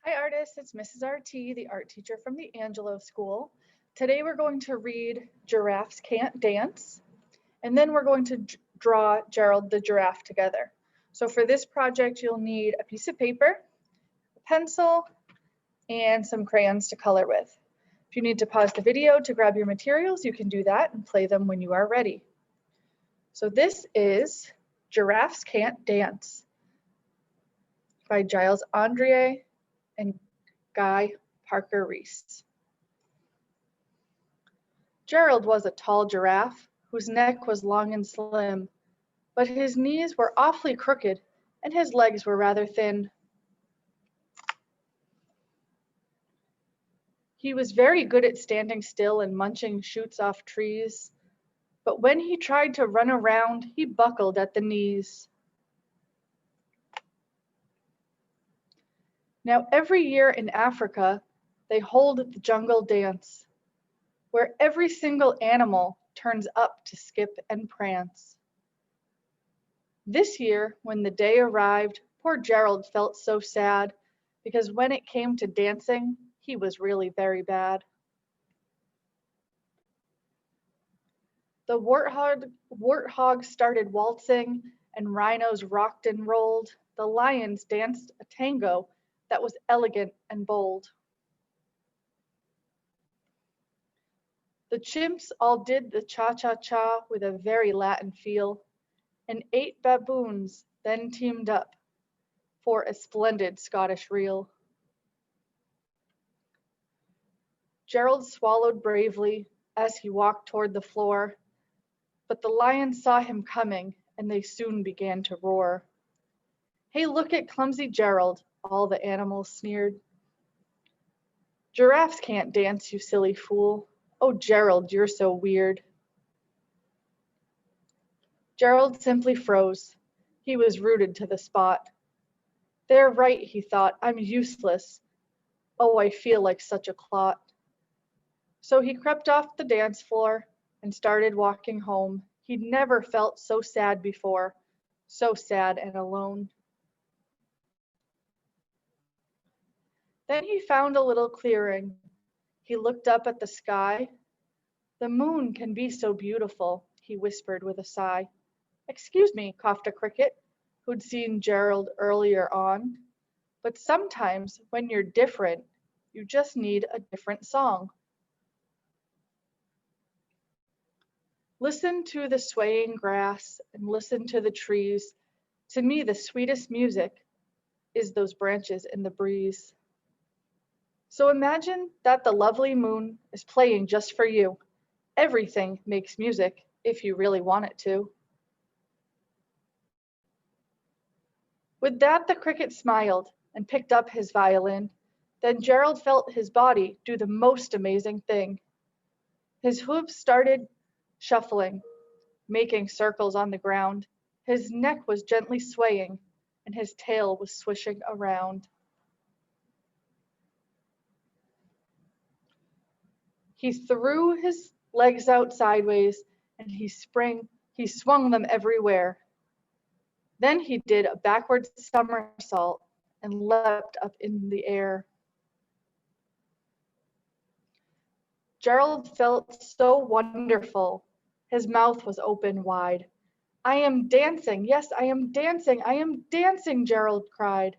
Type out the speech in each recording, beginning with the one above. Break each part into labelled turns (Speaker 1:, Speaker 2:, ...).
Speaker 1: Hi artists, it's Mrs. RT, the art teacher from the Angelo School. Today we're going to read Giraffes Can't Dance, and then we're going to draw Gerald the Giraffe together. So for this project, you'll need a piece of paper, a pencil, and some crayons to color with. If you need to pause the video to grab your materials, you can do that and play them when you are ready. So this is Giraffes Can't Dance by Gilles Andrier and Guy Parker Reese. Gerald was a tall giraffe whose neck was long and slim, but his knees were awfully crooked and his legs were rather thin. He was very good at standing still and munching shoots off trees, but when he tried to run around, he buckled at the knees. Now, every year in Africa, they hold the jungle dance, where every single animal turns up to skip and prance. This year, when the day arrived, poor Gerald felt so sad, because when it came to dancing, he was really very bad. The warthog started waltzing, and rhinos rocked and rolled. The lions danced a tango that was elegant and bold. The chimps all did the cha-cha-cha with a very Latin feel, and 8 baboons then teamed up for a splendid Scottish reel. Gerald swallowed bravely as he walked toward the floor, but the lions saw him coming, and they soon began to roar. "Hey, look at clumsy Gerald," all the animals sneered. "Giraffes can't dance, you silly fool. Oh, Gerald, you're so weird." Gerald simply froze. He was rooted to the spot. "They're right," he thought. "I'm useless. Oh, I feel like such a clot." So he crept off the dance floor and started walking home. He'd never felt so sad before, so sad and alone. Then he found a little clearing. He looked up at the sky. "The moon can be so beautiful," he whispered with a sigh. "Excuse me," coughed a cricket, who'd seen Gerald earlier on, "but sometimes when you're different, you just need a different song." Listen to the swaying grass and listen to the trees. To me, the sweetest music is those branches in the breeze. So imagine that the lovely moon is playing just for you. Everything makes music if you really want it to. With that, the cricket smiled and picked up his violin. Then Gerald felt his body do the most amazing thing. His hooves started shuffling, making circles on the ground. His neck was gently swaying, and his tail was swishing around. He threw his legs out sideways, and he swung them everywhere. Then he did a backward somersault and leapt up in the air. Gerald felt so wonderful. His mouth was open wide. "I am dancing, yes, I am dancing, I am dancing," Gerald cried.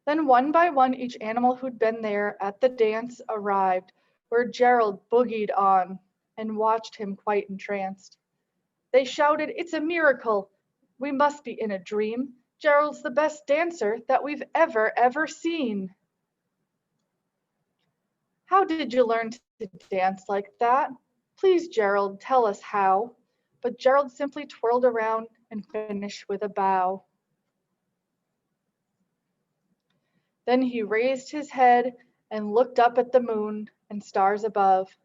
Speaker 1: Then one by one, each animal who'd been there at the dance arrived, where Gerald boogied on and watched him quite entranced. They shouted, "It's a miracle! We must be in a dream. Gerald's the best dancer that we've ever seen." "How did you learn to dance like that? Please, Gerald, tell us how." But Gerald simply twirled around and finished with a bow. Then he raised his head and looked up at the moon and stars above.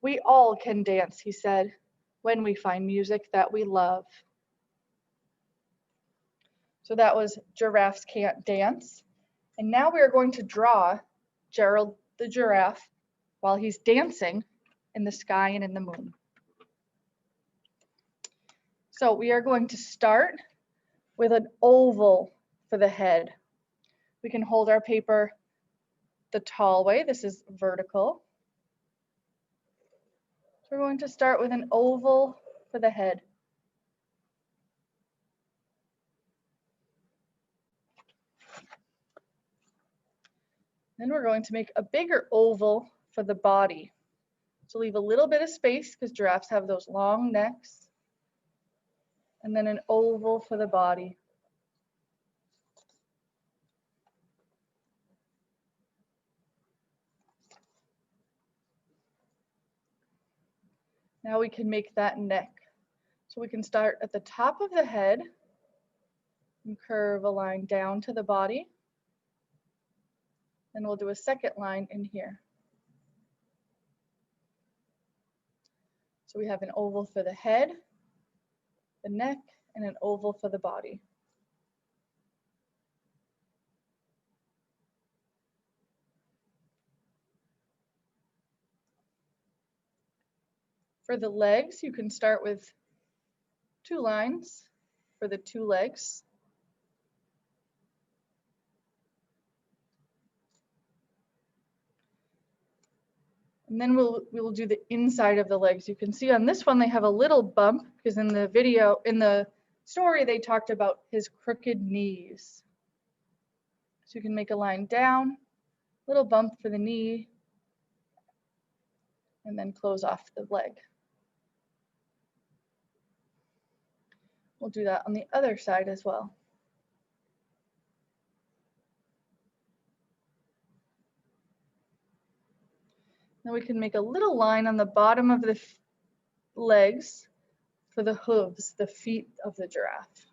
Speaker 1: "We all can dance," he said, "when we find music that we love." So that was Giraffes Can't Dance. And now we are going to draw Gerald the giraffe while he's dancing in the sky and in the moon. So we are going to start with an oval for the head. We can hold our paper the tall way. This is vertical. So we're going to start with an oval for the head. Then we're going to make a bigger oval for the body. So leave a little bit of space because giraffes have those long necks. And then an oval for the body. Now we can make that neck. So we can start at the top of the head and curve a line down to the body. Then we'll do a second line in here. So we have an oval for the head, the neck, and an oval for the body. For the legs, you can start with 2 lines for the 2 legs. And then we will do the inside of the legs. You can see on this one they have a little bump because in the story they talked about his crooked knees. So you can make a line down, little bump for the knee, and then close off the leg. We'll do that on the other side as well. Now we can make a little line on the bottom of the legs for the hooves, the feet of the giraffe.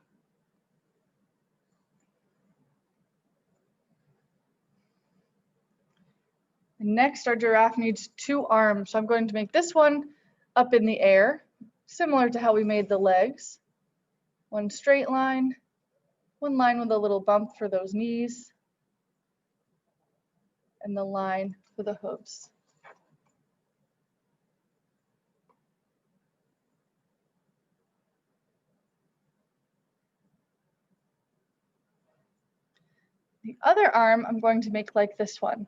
Speaker 1: And next, our giraffe needs 2 arms. So I'm going to make this one up in the air, similar to how we made the legs. 1 straight line, 1 line with a little bump for those knees, and the line for the hooves. The other arm I'm going to make like this one.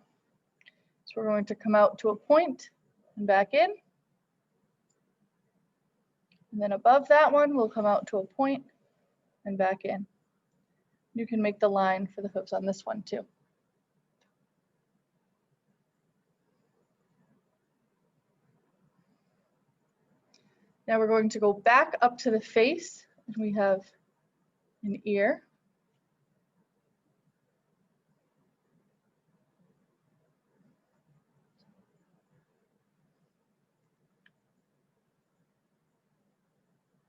Speaker 1: So we're going to come out to a point and back in. And then above that one, we'll come out to a point and back in. You can make the line for the hooves on this one too. Now we're going to go back up to the face, and we have an ear.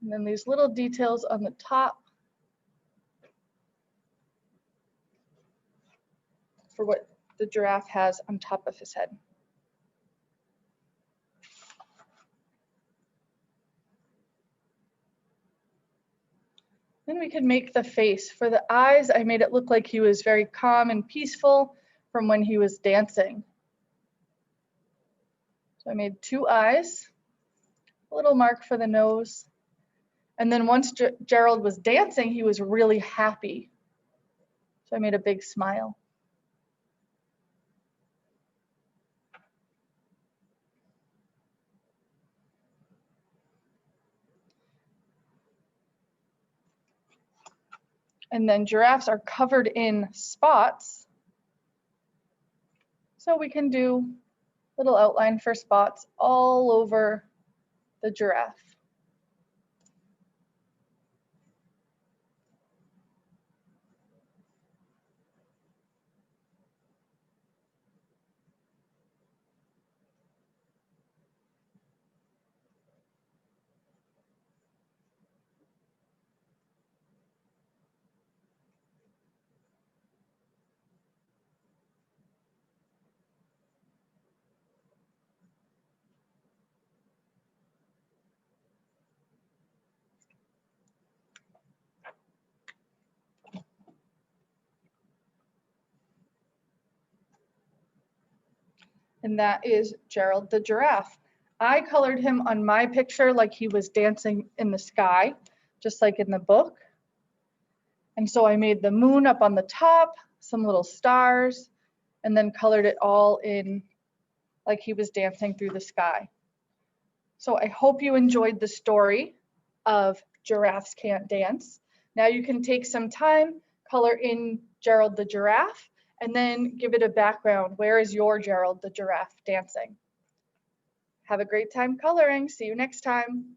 Speaker 1: And then these little details on the top for what the giraffe has on top of his head. Then we can make the face. For the eyes, I made it look like he was very calm and peaceful from when he was dancing. So I made 2 eyes, a little mark for the nose. And then once Gerald was dancing, he was really happy. So I made a big smile. And then giraffes are covered in spots. So we can do a little outline for spots all over the giraffe. And that is Gerald the Giraffe. I colored him on my picture like he was dancing in the sky, just like in the book. And so I made the moon up on the top, some little stars, and then colored it all in like he was dancing through the sky. So I hope you enjoyed the story of Giraffes Can't Dance. Now you can take some time, color in Gerald the Giraffe, and then give it a background. Where is your Gerald the Giraffe dancing? Have a great time coloring. See you next time.